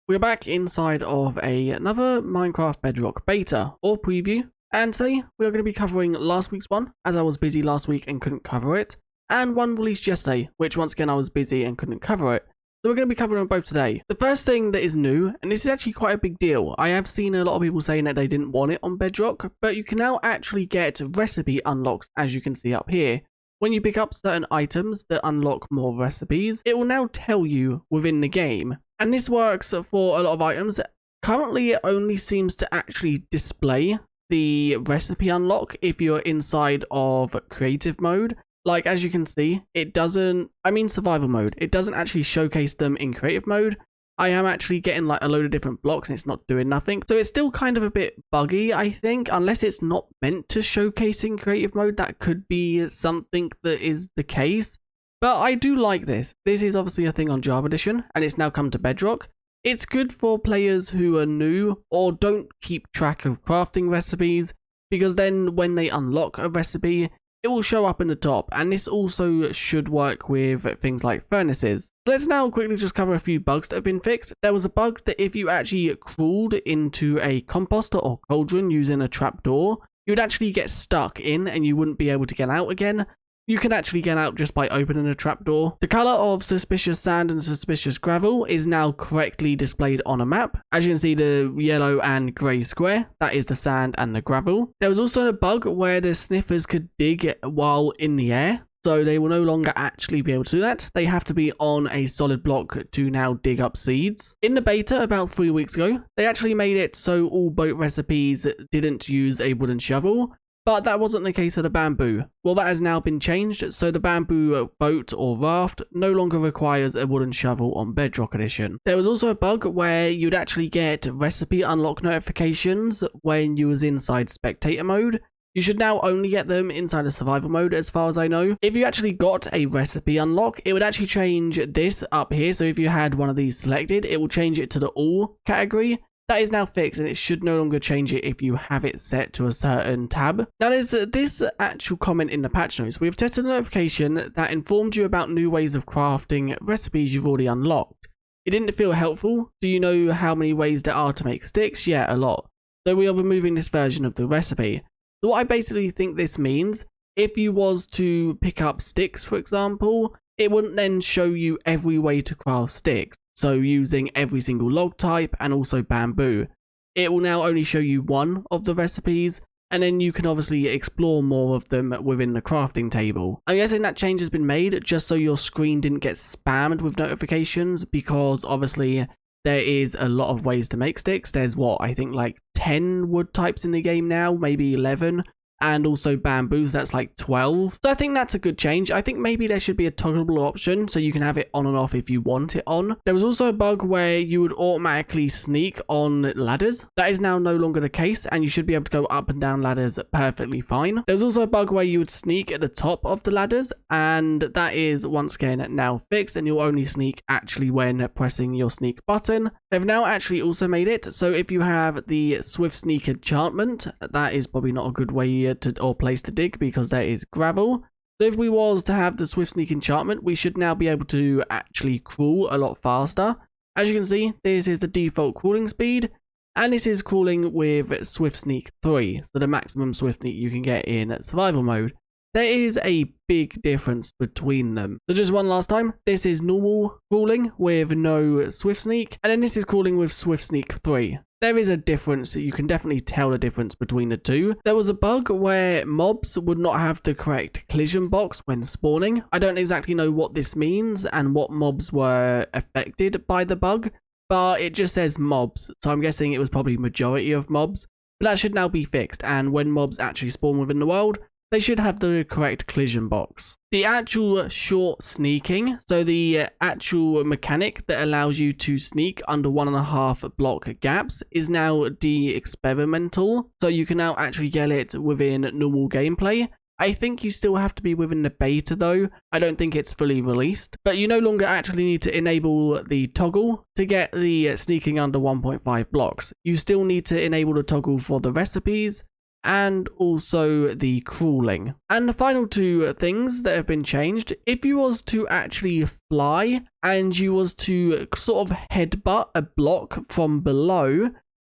We're back inside of another Minecraft Bedrock beta or preview, and today we are going to be covering last week's one, as I was busy last week and couldn't cover it, and one released yesterday, which once again I was busy and couldn't cover it. So we're going to be covering them both today. The first thing that is new, and this is actually quite a big deal, I have seen a lot of people saying that they didn't want it on Bedrock, but you can now actually get recipe unlocks, as you can see up here. When you pick up certain items that unlock more recipes, it will now tell you within the game. And this works for a lot of items. Currently, it only seems to actually display the recipe unlock if you're inside of creative mode. Like, as you can see, it doesn't, survival mode. It doesn't actually showcase them in creative mode. I am actually getting like a load of different blocks and it's not doing nothing. So it's still kind of a bit buggy, I think, unless it's not meant to showcase in creative mode. That could be something that is the case. But I do like this. This is obviously a thing on Java Edition and it's now come to Bedrock. It's good for players who are new or don't keep track of crafting recipes, because then when they unlock a recipe, it will show up in the top, and this also should work with things like furnaces. Let's now quickly just cover a few bugs that have been fixed. There was a bug that if you actually crawled into a composter or cauldron using a trapdoor, you'd actually get stuck in and you wouldn't be able to get out again. You can actually get out just by opening a trapdoor. The color of suspicious sand and suspicious gravel is now correctly displayed on a map. As you can see, the yellow and grey square, that is the sand and the gravel. There was also a bug where the sniffers could dig while in the air, so they will no longer actually be able to do that. They have to be on a solid block to now dig up seeds. In the beta about 3 weeks ago, they actually made it so all boat recipes didn't use a wooden shovel. But that wasn't the case of the bamboo. Well, that has now been changed, so the bamboo boat or raft no longer requires a wooden shovel on Bedrock Edition. There was also a bug where you'd actually get recipe unlock notifications when you was inside spectator mode. You should now only get them inside of survival mode, as far as I know. If you actually got a recipe unlock, it would actually change this up here. So if you had one of these selected, it will change it to the all category. That is now fixed, and it should no longer change it if you have it set to a certain tab. Now there's this actual comment in the patch notes. We have tested a notification that informed you about new ways of crafting recipes you've already unlocked. It didn't feel helpful. Do you know how many ways there are to make sticks? Yeah, a lot. So we are removing this version of the recipe. So what I basically think this means, if you was to pick up sticks, for example, it wouldn't then show you every way to craft sticks. So using every single log type and also bamboo. It will now only show you one of the recipes, and then you can obviously explore more of them within the crafting table. I'm guessing that change has been made just so your screen didn't get spammed with notifications, because obviously there is a lot of ways to make sticks. There's I think like 10 wood types in the game now, maybe 11. And also bamboos, that's like 12. So I think that's a good change. I think maybe there should be a toggleable option so you can have it on and off if you want it on. There was also a bug where you would automatically sneak on ladders. That is now no longer the case, and you should be able to go up and down ladders perfectly fine. There was also a bug where you would sneak at the top of the ladders, and that is once again now fixed, and you'll only sneak actually when pressing your sneak button. They've now actually also made it so if you have the swift sneak enchantment, that is probably not a good way or place to dig because there is gravel. So if we was to have the swift sneak enchantment, we should now be able to actually crawl a lot faster. As you can see, this is the default crawling speed, and this is crawling with swift sneak 3, so the maximum swift sneak you can get in survival mode. There is a big difference between them. So just one last time, this is normal crawling with no swift sneak, and then this is crawling with swift sneak 3. There is a difference. You can definitely tell the difference between the two. There was a bug where mobs would not have the correct collision box when spawning. I don't exactly know what this means and what mobs were affected by the bug, but it just says mobs. So I'm guessing it was probably majority of mobs. But that should now be fixed, and when mobs actually spawn within the world, they should have the correct collision box. The actual short sneaking, so the actual mechanic that allows you to sneak under 1.5 block gaps, is now de-experimental. So you can now actually get it within normal gameplay. I think you still have to be within the beta though. I don't think it's fully released. But you no longer actually need to enable the toggle to get the sneaking under 1.5 blocks. You still need to enable the toggle for the recipes, and also the crawling. And the final two things that have been changed, if you was to actually fly and you was to sort of headbutt a block from below,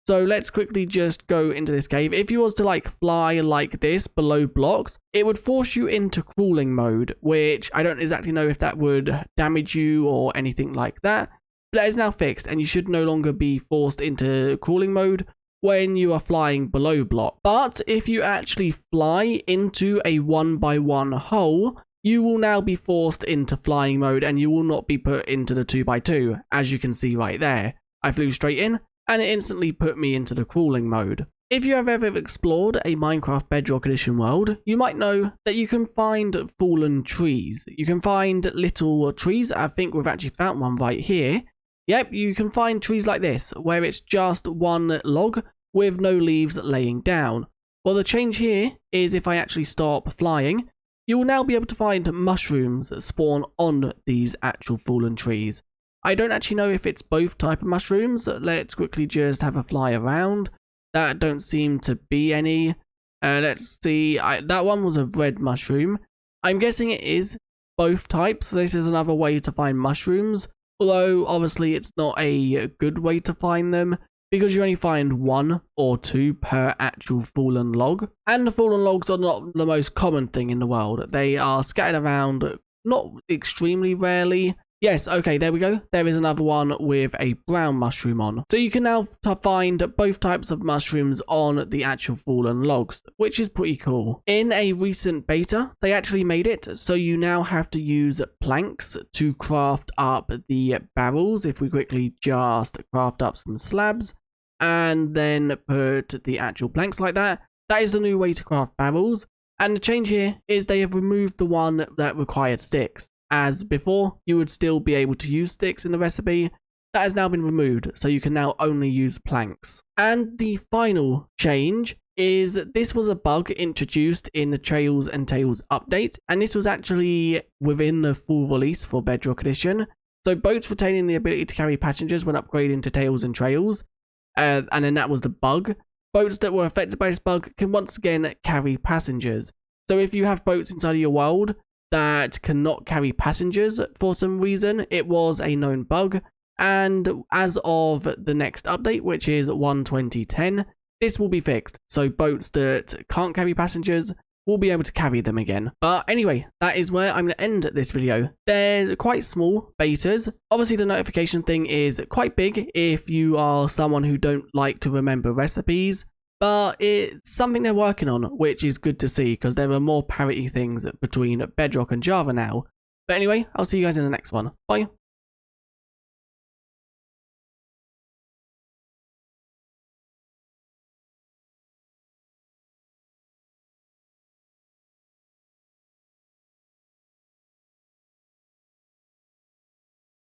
so let's quickly just go into this cave. If you was to like fly like this below blocks, it would force you into crawling mode, which I don't exactly know if that would damage you or anything like that. But that is now fixed, and you should no longer be forced into crawling mode when you are flying below block. But if you actually fly into a 1x1 hole, you will now be forced into flying mode and you will not be put into the 2x2, as you can see right there. I flew straight in and it instantly put me into the crawling mode. If you have ever explored a Minecraft Bedrock Edition world, you might know that you can find fallen trees. You can find little trees. I think we've actually found one right here. Yep, you can find trees like this, where it's just one log with no leaves laying down. Well, the change here is if I actually stop flying, you will now be able to find mushrooms that spawn on these actual fallen trees. I don't actually know if it's both type of mushrooms. Let's quickly just have a fly around. That don't seem to be any. Let's see. That one was a red mushroom. I'm guessing it is both types. This is another way to find mushrooms. Although, obviously, it's not a good way to find them, because you only find 1 or 2 per actual fallen log. And the fallen logs are not the most common thing in the world. They are scattered around, not extremely rarely. Yes, okay, there we go. There is another one with a brown mushroom on. So you can now find both types of mushrooms on the actual fallen logs, which is pretty cool. In a recent beta, they actually made it so you now have to use planks to craft up the barrels. If we quickly just craft up some slabs and then put the actual planks like that, that is the new way to craft barrels. And the change here is they have removed the one that required sticks. As before, you would still be able to use sticks in the recipe. That has now been removed, so you can now only use planks. And the final change is that this was a bug introduced in the Trails and Tales update, and this was actually within the full release for Bedrock Edition. So boats retaining the ability to carry passengers when upgrading to Tales and Trails, and then that was the bug. Boats that were affected by this bug can once again carry passengers. So if you have boats inside of your world that cannot carry passengers for some reason, it was a known bug, and as of the next update, which is 1.20.10, this will be fixed, so boats that can't carry passengers will be able to carry them again. But anyway, that is where I'm going to end this video. They're quite small betas. Obviously the notification thing is quite big if you are someone who don't like to remember recipes, but it's something they're working on, which is good to see because there are more parity things between Bedrock and Java now. But anyway, I'll see you guys in the next one. Bye.